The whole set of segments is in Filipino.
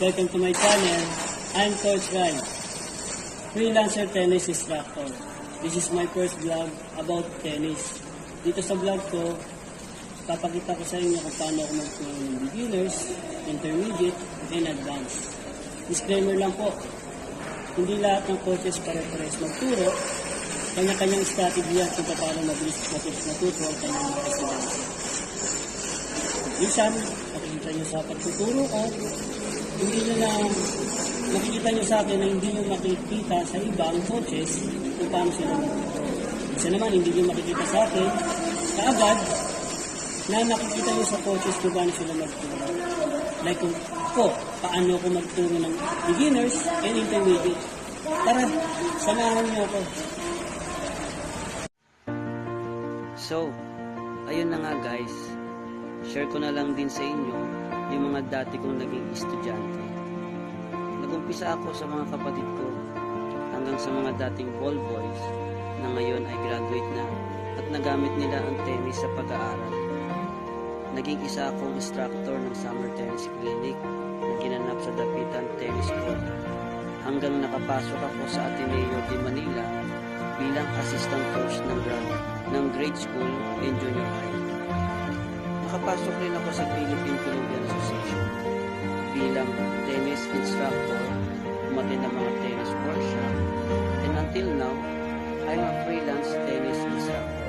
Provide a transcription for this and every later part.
Welcome to my channel. I'm Coach Rai, freelancer tennis instructor. This is my first vlog about tennis. Dito sa vlog ko, papakita ko sa inyo kung paano ako magturo ng beginners, intermediate, and advanced. Disclaimer lang po, hindi lahat ng coaches pare-pares magturo. Kanya-kanyang strategy yan kung paano mabilis matuto ang kanyang mga estudyante. Minsan, makikita nyo sa pagtuturo ko, hindi nyo na makikita nyo sa akin na hindi nyo makikita sa ibang coaches kung paano sila magtuturo. Isa naman, hindi nyo makikita sa akin kaagad na nakikita nyo sa coaches kung paano sila magturo. Like kung paano ako magturo ng beginners and intermediate. Tara, samahan nyo ako. So, ayun na nga guys, share ko na lang din sa inyo yung mga dati kong naging estudyante. Nag-umpisa ako sa mga kapatid ko hanggang sa mga dating ball boys na ngayon ay graduate na at nagamit nila ang tennis sa pag-aaral. Naging isa akong instructor ng summer tennis clinic na ginanap sa Dapitan Tennis Court hanggang nakapasok ako sa Ateneo de Manila bilang assistant coach ng grade school and junior high. Nakapasok rin ako sa Philippine Colombian Association bilang tennis instructor, umattend ng mga tennis workshop, and until now, I'm a freelance tennis instructor.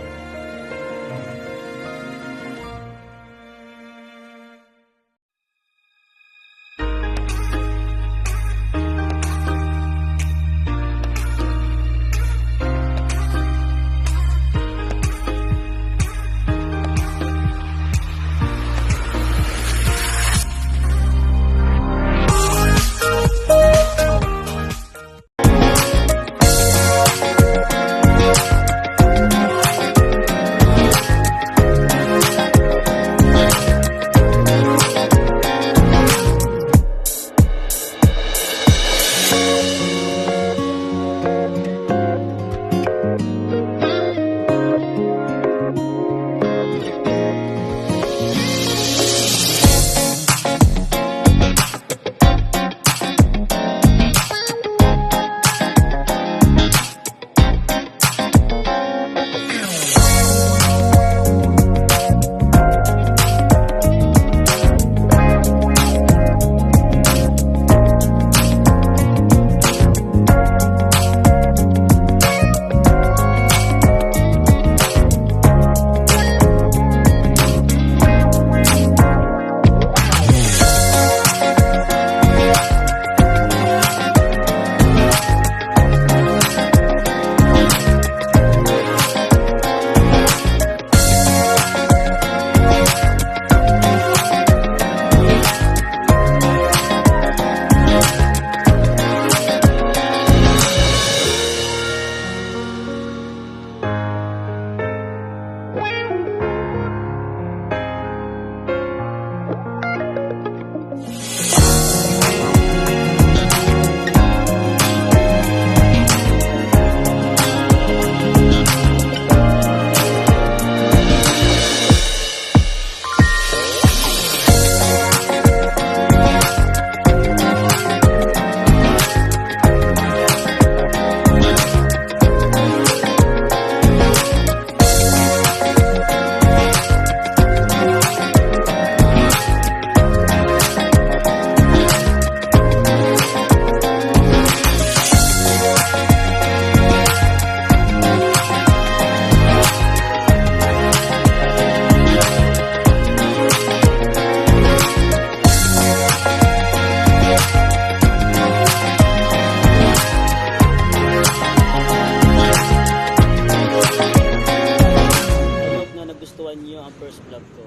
First vlog ko.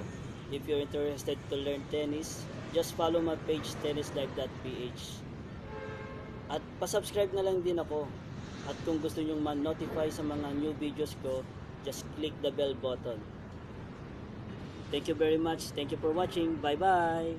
If you're interested to learn tennis, just follow my page tennislife.ph at pasubscribe na lang din ako. At kung gusto nyong man-notify sa mga new videos ko, just click the bell button. Thank you very much. Thank you for watching. Bye bye.